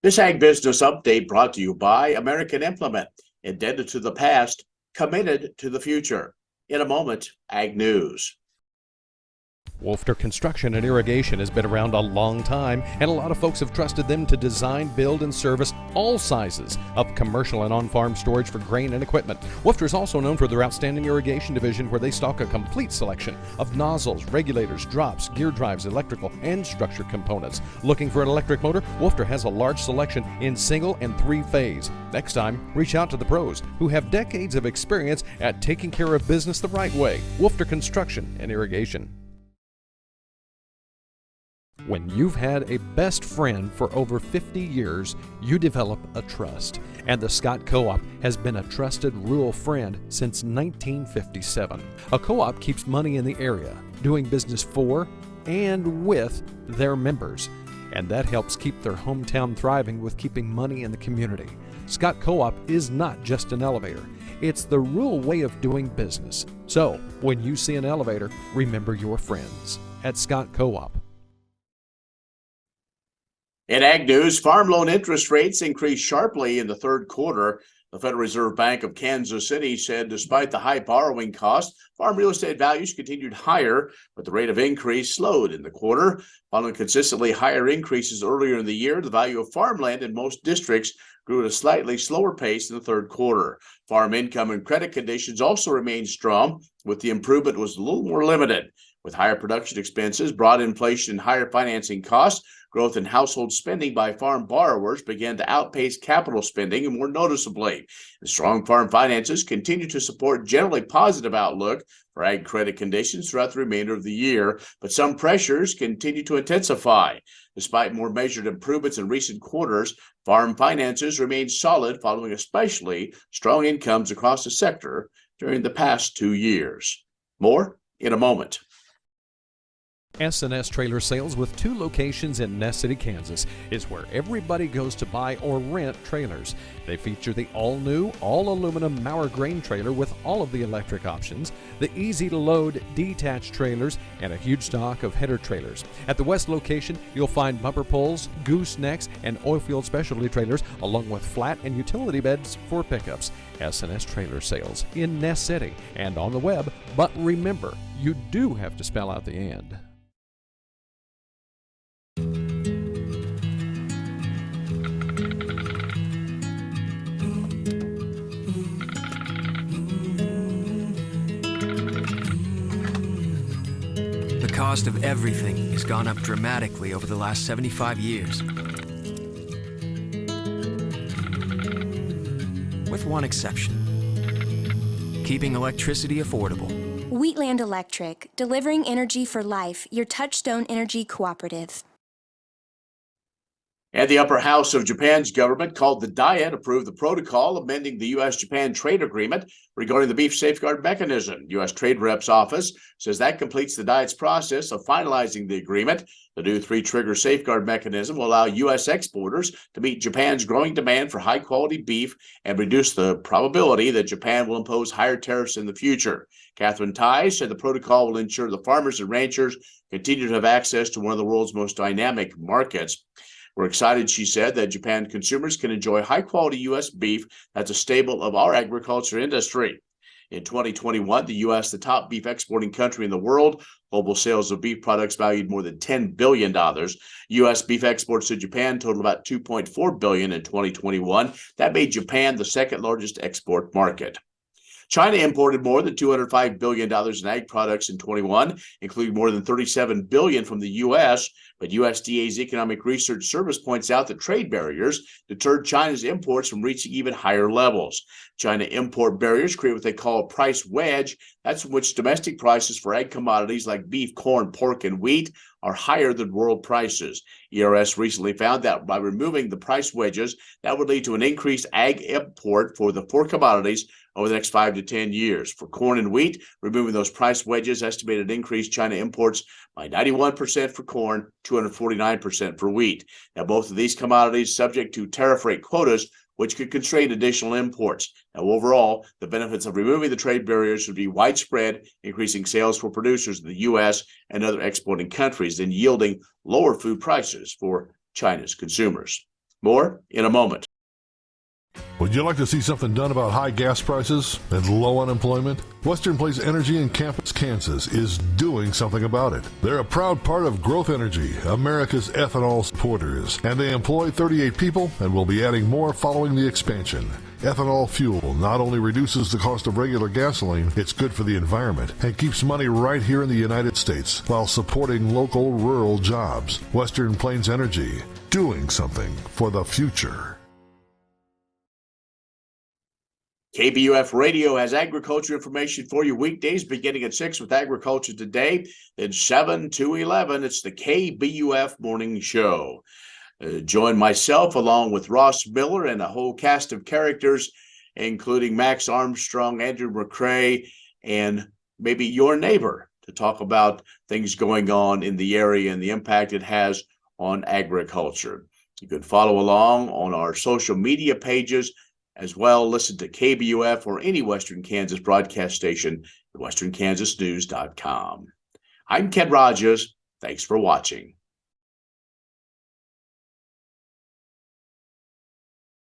This Ag Business Update brought to you by American Implement, indebted to the past, committed to the future. In a moment, Ag News. Wolfter Construction and Irrigation has been around a long time, and a lot of folks have trusted them to design, build, and service all sizes of commercial and on-farm storage for grain and equipment. Wolfter is also known for their outstanding irrigation division, where they stock a complete selection of nozzles, regulators, drops, gear drives, electrical, and structure components. Looking for an electric motor? Wolfter has a large selection in single and three-phase. Next time, reach out to the pros who have decades of experience at taking care of business the right way. Wolfter Construction and Irrigation. When you've had a best friend for over 50 years, you develop a trust. And the Scott Co-op has been a trusted rural friend since 1957. A co-op keeps money in the area, doing business for and with their members. And that helps keep their hometown thriving with keeping money in the community. Scott Co-op is not just an elevator. It's the rural way of doing business. So, when you see an elevator, remember your friends at Scott Co-op. In Ag News, farm loan interest rates increased sharply in the third quarter. The Federal Reserve Bank of Kansas City said despite the high borrowing cost, farm real estate values continued higher, but the rate of increase slowed in the quarter. Following consistently higher increases earlier in the year, the value of farmland in most districts grew at a slightly slower pace in the third quarter. Farm income and credit conditions also remained strong, with the improvement was a little more limited. With higher production expenses, broad inflation, and higher financing costs, growth in household spending by farm borrowers began to outpace capital spending, and more noticeably, the strong farm finances continue to support generally positive outlook for ag credit conditions throughout the remainder of the year, but some pressures continue to intensify. Despite more measured improvements in recent quarters, farm finances remain solid following especially strong incomes across the sector during the past 2 years. More in a moment. SNS Trailer Sales, with 2 locations in Ness City, Kansas, is where everybody goes to buy or rent trailers. They feature the all-new, all-aluminum Mauer grain trailer with all of the electric options, the easy-to-load detached trailers, and a huge stock of header trailers. At the west location, you'll find bumper poles, goosenecks, and oilfield specialty trailers, along with flat and utility beds for pickups. SNS Trailer Sales in Ness City and on the web, but remember, you do have to spell out the end. The cost of everything has gone up dramatically over the last 75 years. With one exception: keeping electricity affordable. Wheatland Electric, delivering energy for life, your Touchstone Energy Cooperative. And the upper house of Japan's government, called the Diet, approved the protocol amending the U.S.-Japan trade agreement regarding the beef safeguard mechanism. U.S. Trade Rep's office says that completes the Diet's process of finalizing the agreement. The new 3-trigger safeguard mechanism will allow U.S. exporters to meet Japan's growing demand for high-quality beef and reduce the probability that Japan will impose higher tariffs in the future. Catherine Tai said the protocol will ensure the farmers and ranchers continue to have access to one of the world's most dynamic markets. We're excited, she said, that Japan consumers can enjoy high-quality U.S. beef that's a staple of our agriculture industry. In 2021, the U.S., the top beef exporting country in the world, global sales of beef products valued more than $10 billion. U.S. beef exports to Japan totaled about $2.4 billion in 2021. That made Japan the second largest export market. China imported more than $205 billion in ag products in 21, including more than $37 billion from the U.S., but USDA's Economic Research Service points out that trade barriers deterred China's imports from reaching even higher levels. China import barriers create what they call a price wedge. That's in which domestic prices for ag commodities like beef, corn, pork, and wheat are higher than world prices. ERS recently found that by removing the price wedges, that would lead to an increased ag import for the 4 commodities over the next 5 to 10 years. For corn and wheat, removing those price wedges estimated increase China imports by 91% for corn, 249% for wheat. Now, both of these commodities subject to tariff rate quotas, which could constrain additional imports. Now, overall, the benefits of removing the trade barriers would be widespread, increasing sales for producers in the U.S. and other exporting countries, and yielding lower food prices for China's consumers. More in a moment. Would you like to see something done about high gas prices and low unemployment? Western Place Energy in Campus, Kansas is doing something about it. They're a proud part of Growth Energy, America's ethanol supporters, and they employ 38 people and will be adding more following the expansion. Ethanol fuel not only reduces the cost of regular gasoline, it's good for the environment and keeps money right here in the United States while supporting local rural jobs. Western Plains Energy, doing something for the future. KBUF Radio has agriculture information for you weekdays beginning at 6 with Agriculture Today. Then 7 to 11, it's the KBUF Morning Show. Join myself along with Ross Miller and a whole cast of characters, including Max Armstrong, Andrew McCrae, and maybe your neighbor to talk about things going on in the area and the impact it has on agriculture. You can follow along on our social media pages. As well, listen to KBUF or any Western Kansas broadcast station at westernkansasnews.com. I'm Ken Rogers. Thanks for watching.